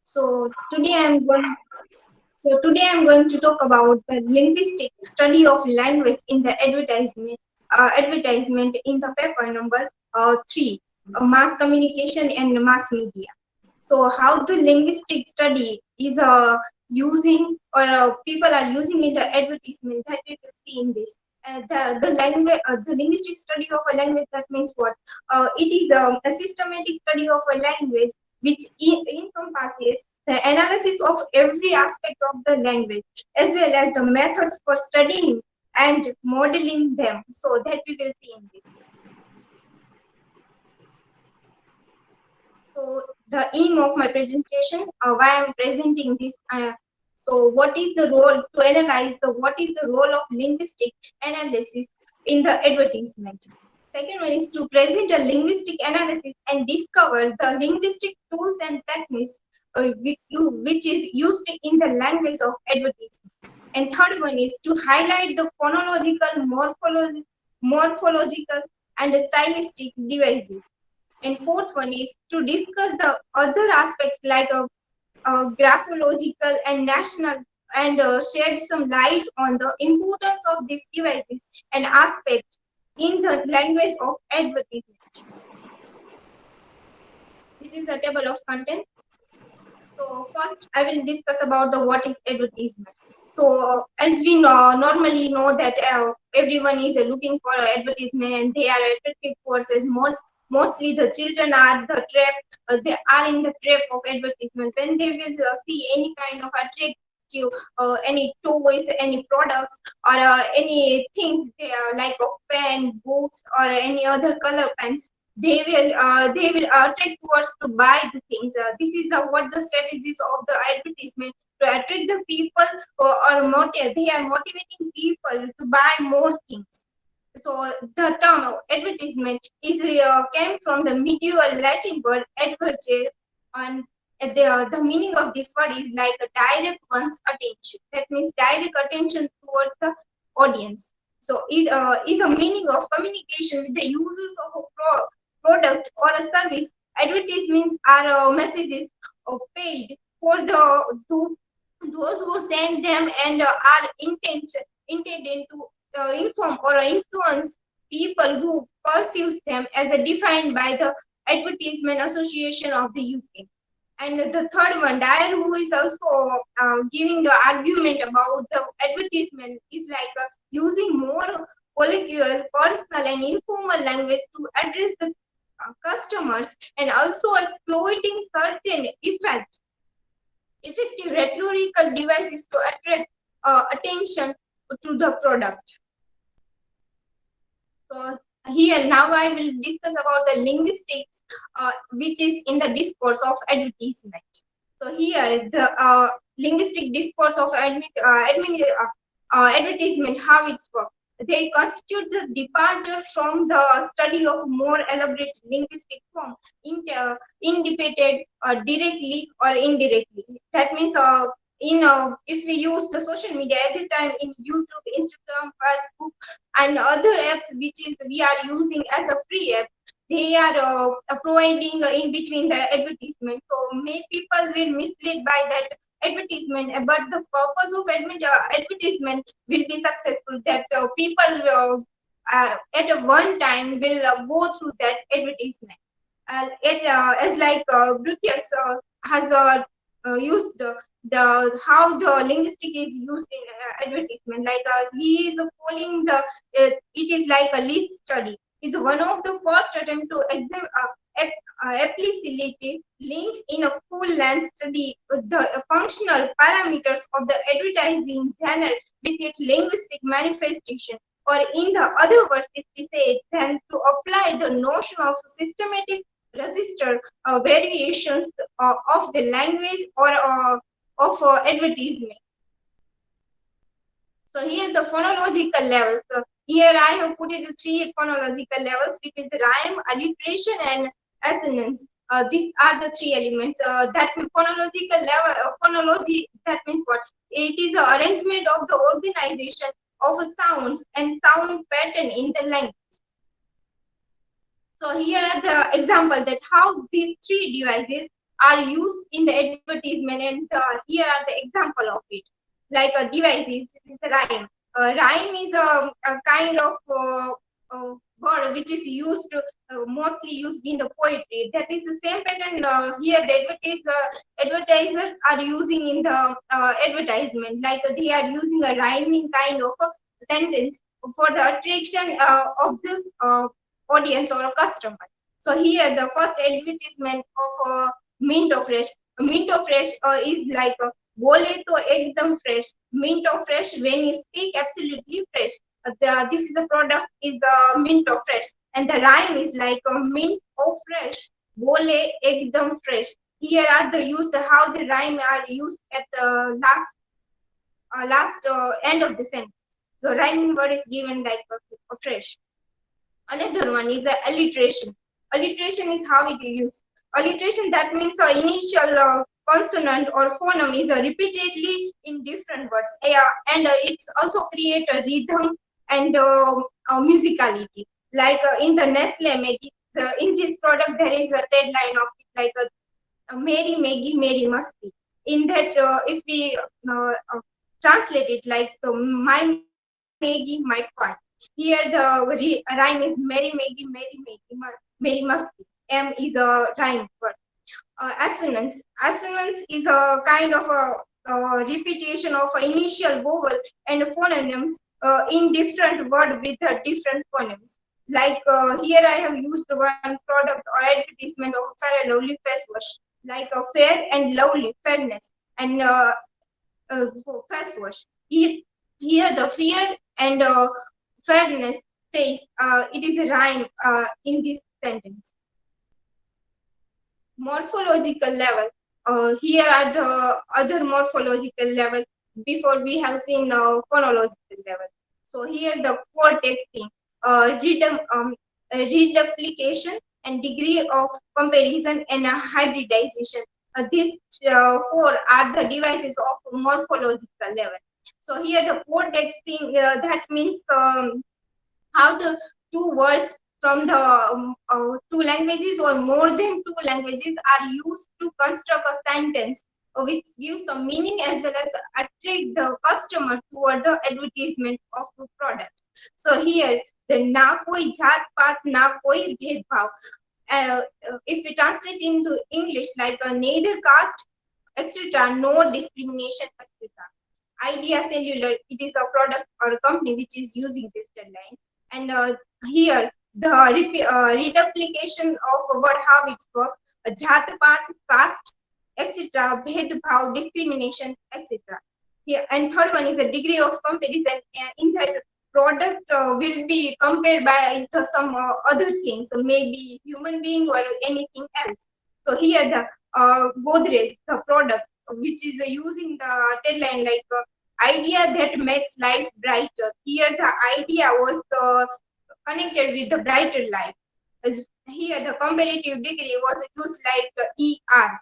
So today I'm going. So today I'm going to talk about the linguistic study of language in the advertisement in the paper number three, mass communication and mass media. So how the linguistic study is using or people are using in the advertisement that we will see in this. The language, the linguistic study of a language, that means what? It is a systematic study of a language which encompasses the analysis of every aspect of the language as well as the methods for studying and modeling them. So that we will see in this. So the aim of my presentation, why I'm presenting this. So what is the role to analyze the what is the role of linguistic analysis in the advertisement? Second one is to present a linguistic analysis and discover the linguistic tools and techniques which is used in the language of advertisement. And third one is to highlight the phonological, morphological, and stylistic devices. And fourth one is to discuss the other aspects like graphological and national and shed some light on the importance of these devices and aspects in the language of advertisement. This is a table of content. So first I will discuss about the what is advertisement. So as we normally know that everyone is looking for advertisement and they are attractive courses. Mostly the children are the trap. They are in the trap of advertisement when they will see any kind of attractive, any toys, any products, or any things they are like a pen, books, or any other color pens. They will attract towards to buy the things. This is what the strategies of the advertisement to attract the people or motive. They are motivating people to buy more things. So the term advertisement is came from the medieval Latin word advertere, and the meaning of this word is like a direct one's attention. That means direct attention towards the audience. So is a meaning of communication with the users of a product or a service. Advertisements are messages paid for to those who send them and are intended to inform or influence people who perceives them as defined by the Advertisement Association of the UK. And the third one, Dyer, who is also giving the argument about the advertisement, is like using more colloquial, personal, and informal language to address the customers and also exploiting certain effective rhetorical devices to attract attention to the product. So here now I will discuss about the linguistics, which is in the discourse of advertisement. So here the linguistic discourse of advertisement, how it's work. They constitute the departure from the study of more elaborate linguistic form, independent directly or indirectly. That means if we use the social media at the time in YouTube, Instagram, Facebook, and other apps which is we are using as a free app, they are providing in between the advertisement. So many people will mislead by that advertisement, but the purpose of advertisement will be successful. That people at a one time will go through that advertisement. As like Brutyaks has used how the linguistic is used in advertisement. Like he is following the it is like a lead study. It's one of the first attempt to examine explicitly link in a full-length study with the functional parameters of the advertising channel with its linguistic manifestation. Or in the other words, if we say, then to apply the notion of systematic register variations of the language or of advertisement. So here the phonological levels. So here I have put it three phonological levels, which is rhyme, alliteration, and assonance. These are the three elements. That phonological level, phonology. That means what? It is the arrangement of the organization of sounds and sound pattern in the language. So here are the example that how these three devices are used in the advertisement, and here are the example of it. Like a device is a rhyme. Rhyme is a kind of word which is used mostly used in the poetry. That is the same pattern here. The advertisers are using in the advertisement. Like they are using a rhyming kind of a sentence for the attraction of the audience or a customer. So here the first advertisement of Minto Fresh. Minto Fresh is like bole to ekdam fresh. Minto Fresh, when you speak, absolutely fresh. This is the product is the Minto Fresh, and the rhyme is like mint or fresh, bole ekdam fresh. Here are the used how the rhyme are used at the last end of the sentence. The rhyming word is given like a fresh. Another one is alliteration. Alliteration is how it is used. Alliteration, that means initial consonant or phoneme is repeatedly in different words, and it's also create a rhythm and musicality. Like in the Nestle Maggie, in this product there is a tagline of it, like a Mary Maggie, Mary Musty. In that, if we translate it like my Maggie, my fun. Here the rhyme is Mary Maggie, Mary Maggie, Mary Musty. M is a rhyme word. Assonance. Assonance is a kind of a repetition of initial vowel and phonemes in different word with different phonemes. Like here I have used one product or advertisement of Fair and Lovely face wash, like a fair and lovely, fairness, and face wash. Here the fear and fairness face, it is a rhyme in this sentence. Morphological level. Here are the other morphological level before we have seen phonological level. So here the core texting, reduplication and degree of comparison and hybridization. These four are the devices of morphological level. So here the core texting, that means how the two words from the two languages or more than two languages are used to construct a sentence which gives a meaning as well as attract the customer toward the advertisement of the product. So here the na koi jat paat, na koi bhed bhav. If we translate into English like neither caste, etc., no discrimination, etc. Idea Cellular, it is a product or a company which is using this deadline. And here the reduplication of what how it's work, jat paat, caste, etc., bhed bhav, discrimination, etc. Here, and third one is a degree of comparison. In that product will be compared by some other things, so maybe human being or anything else. So here the Godrej, the product which is using the deadline like idea that makes life brighter. Here the idea was connected with the brighter life. Here the comparative degree was used like ER.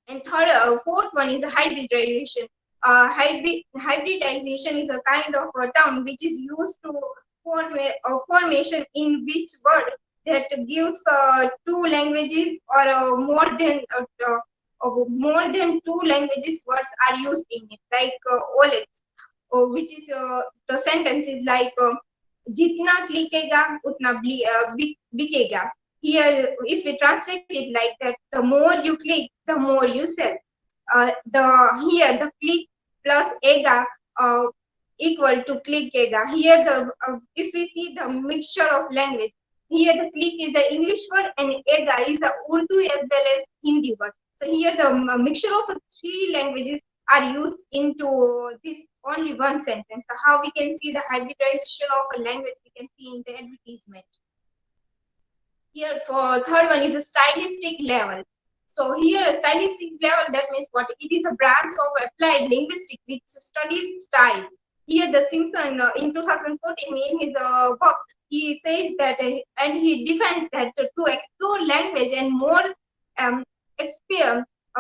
And fourth one is hybridization. Hybridization is a kind of a term which is used to form a formation in which word that gives two languages or more than two languages words are used in it. Like Olex, which is the sentence is like जितना क्लिकेगा उतना बिकेगा. Here, if we translate it like that, the more you click, the more you sell. Here the click plus ega equal to clickega. Here if we see the mixture of language, here the click is the English word and ega is the Urdu as well as Hindi word. So here the mixture of three languages are used into this only one sentence. So how we can see the hybridization of a language, we can see in the advertisement. Here for third one is a stylistic level. So here a stylistic level, that means what? It is a branch of applied linguistic which studies style. Here the Simpson in 2014 in his book, he says that and he defines that to explore language and more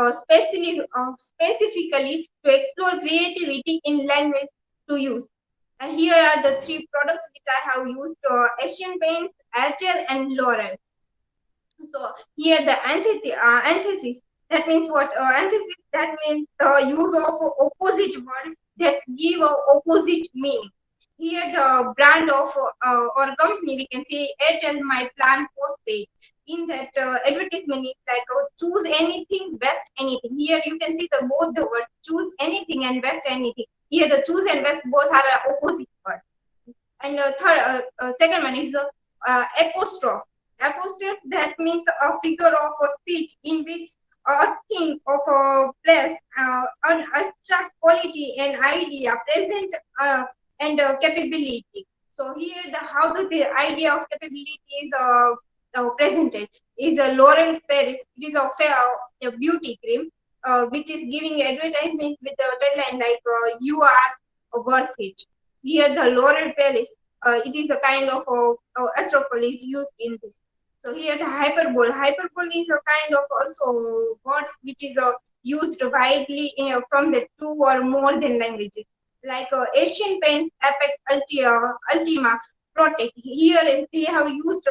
specifically to explore creativity in language to use. And here are the three products which I have used: Asian Paints, Airtel, and L'Oreal. So here the antithesis, that means what? Antithesis, that means the use of opposite word that give a opposite meaning. Here the brand of or company, we can say Airtel My Plan Postpaid. In that advertisement, it's like choose anything, best anything. Here you can see the both the word choose anything and best anything. Here the choose and best both are opposite word. And second one is apostrophe. Apostrophe, that means a figure of a speech in which a thing of a place, an abstract quality and idea present and capability. So here the how the idea of capability is presented is a Laurel Paris. It is a beauty cream which is giving advertisement with the tagline like you are worth it. Here the Laurel Palace, it is a kind of astropole is used in this. So here the hyperbole. Hyperbole is a kind of also words which is used widely from the two or more than languages. Like Asian Paints Apex Ultima Protect. Here they have used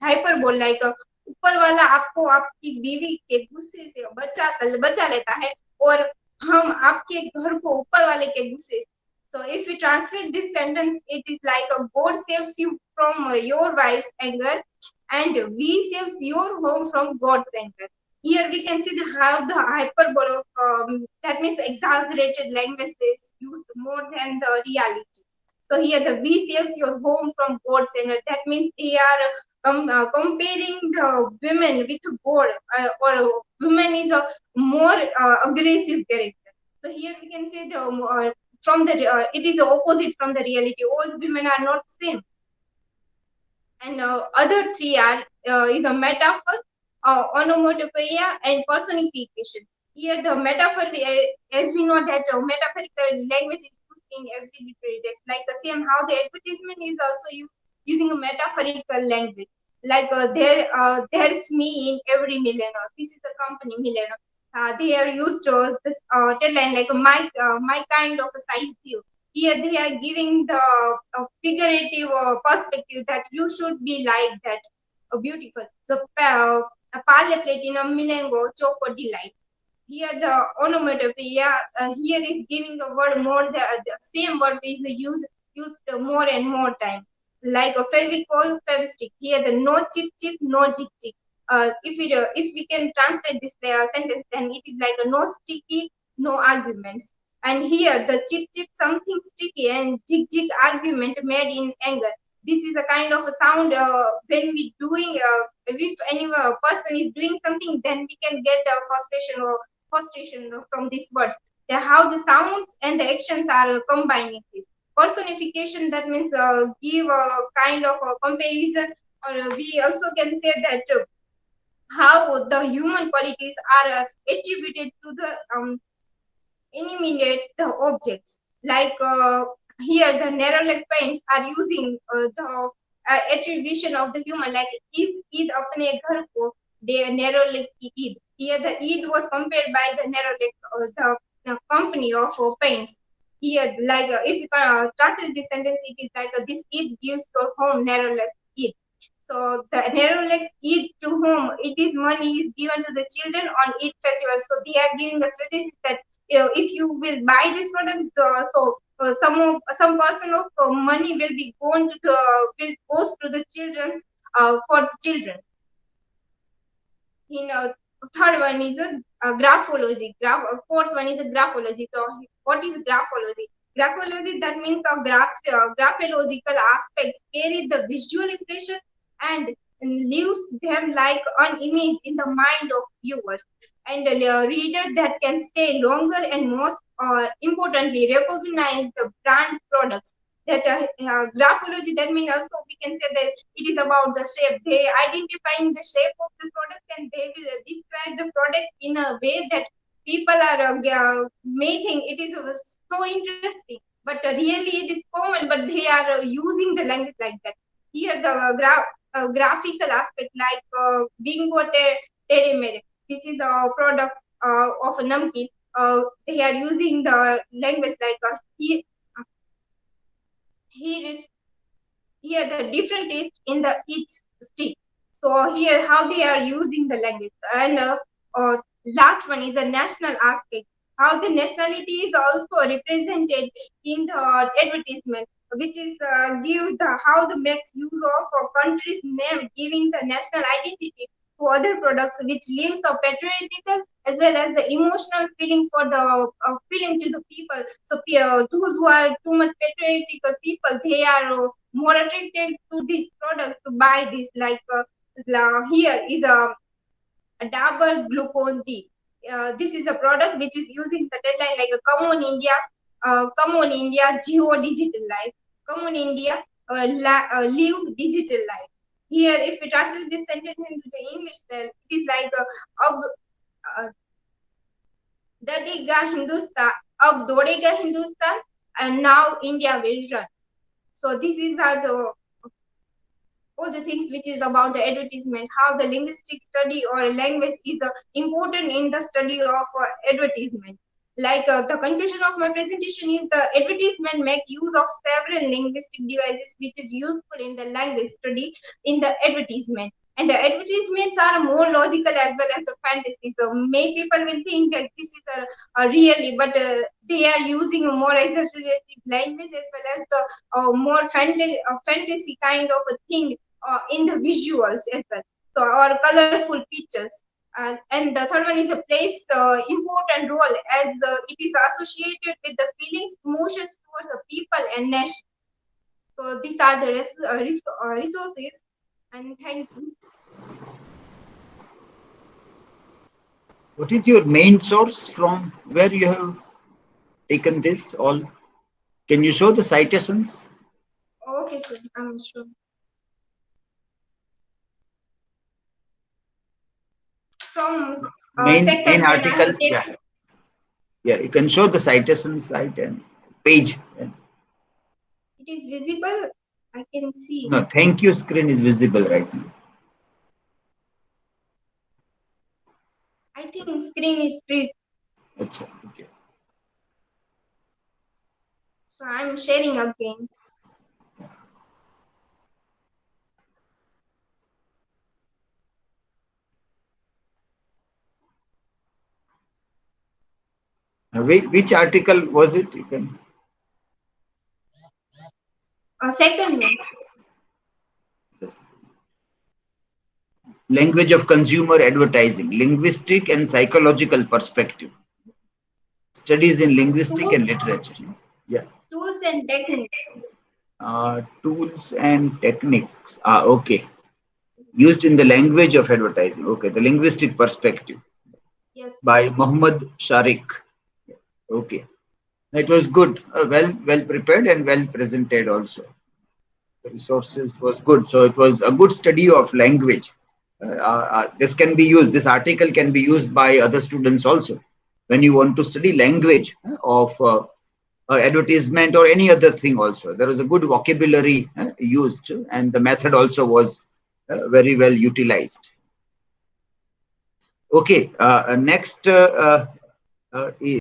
hyperbole like ऊपर वाला आपको आपकी बीवी के गुस्से से बचा लेता है और हम आपके घर को ऊपर वाले के गुस्से. So if we translate this sentence, it is like a God saves you from your wife's anger, and we saves your home from God's anger. Here we can see how the hyperbole of that means exaggerated language is used more than the reality. So here the we saves your home from God's anger. That means they are comparing the women with God, or women is a more aggressive character. So here we can say the from the it is the opposite from the reality. All women are not same. And other three are is a metaphor, onomatopoeia, and personification. Here the metaphor, as we know that metaphorical language is used in every literary text. Like the same how the advertisement is also using a metaphorical language. Like there's me in every millionaire. This is the company millionaire. They are used to this tagline like my kind of a size you. Here they are giving the figurative perspective that you should be like that, beautiful. So parle platinum milengo choco delight. Here the onomatopoeia here is giving a word more, the same word is used more and more time. Like a fevicol, fevistick. Here the no chip chip, no jig jig. If we can translate this sentence, then it is like a no sticky, no arguments. And here the chip chip, something sticky, and jig jig, argument made in anger. This is a kind of a sound when we doing if any person is doing something, then we can get frustration from these words. How the sounds and the actions are combining this. Personification, that means give a kind of a comparison, or we also can say that how the human qualities are attributed to the eliminate the objects. Like here, the narrow leg paints are using the attribution of the human, like is Eid अपने घर को they narrow leg की Eid. Here, the Eid was compared by the narrow leg, the company of paints. Here, like if you translate this sentence, it is like this Eid gives your home narrow leg Eid. So the narrow legs Eid to whom it is money is given to the children on Eid festival. So they are giving a statistic that if you will buy this product, some person of money will be going to the will goes to the children's for the children. In third one is a graphology. Fourth one is a graphology. So what is graphology? Graphology, that means a graphological aspects carry the visual impression and leaves them like an image in the mind of viewers and reader that can stay longer, and most importantly recognize the brand products. That graphology, that means also we can say that it is about the shape. They identifying the shape of the product, and they will describe the product in a way that people are may think it is so interesting, but really it is common, but they are using the language like that. Here the graphical aspect, like bingo tere mere. This is a product of a namkeen. They are using the language like here is here the different taste in the each stick. So here, how they are using the language, and last one is the national aspect. How the nationality is also represented in the advertisement, which is give the how the makes use of a country's name, giving the national identity to other products, which leaves a patriotical as well as the emotional feeling for the feeling to the people. So those who are too much patriotic people, they are more attracted to this product to buy this. Like here is a double glucose D. This is a product which is using the deadline like a come on India, Geo Digital Life, come on India, live digital life. Here, if we translate this sentence into the English, then it is like uh, दौड़ेगा Hindustan, अब दौड़ेगा Hindustan, and now India will run. So this is how the all the things which is about the advertisement, how the linguistic study or language is important in the study of advertisement. Like the conclusion of my presentation is the advertisement make use of several linguistic devices which is useful in the language study in the advertisement. And the advertisements are more logical as well as the fantasy. So many people will think that this is a really, but they are using a more exaggerated language as well as the more fantasy kind of a thing in the visuals as well, so or colorful pictures. And the third one is a plays important role as it is associated with the feelings, emotions towards the people and nation. So these are the resources, and thank you. What is your main source from where you have taken this all? Can you show the citations? Okay, sir, I'm sure. From Main second, then I article, will take. yeah. Yeah, you can show the citation site and page. It is visible. I can see. No, thank you screen is visible right now. I think screen is freeze. Achha, okay. So I'm sharing again. Which article was it? You can. Second one. Yes. Language of consumer advertising, linguistic and psychological perspective. Studies in linguistic Tools, and literature. Yeah. tools and techniques. Tools and techniques. Okay. Used in the language of advertising. Okay. The linguistic perspective Yes. by Muhammad Sharik. Okay. It was good. Well prepared and well presented also. The resources was good. So it was a good study of language. This can be used. This article can be used by other students also. When you want to study language of advertisement or any other thing also, there was a good vocabulary used, and the method also was very well utilized. Okay, next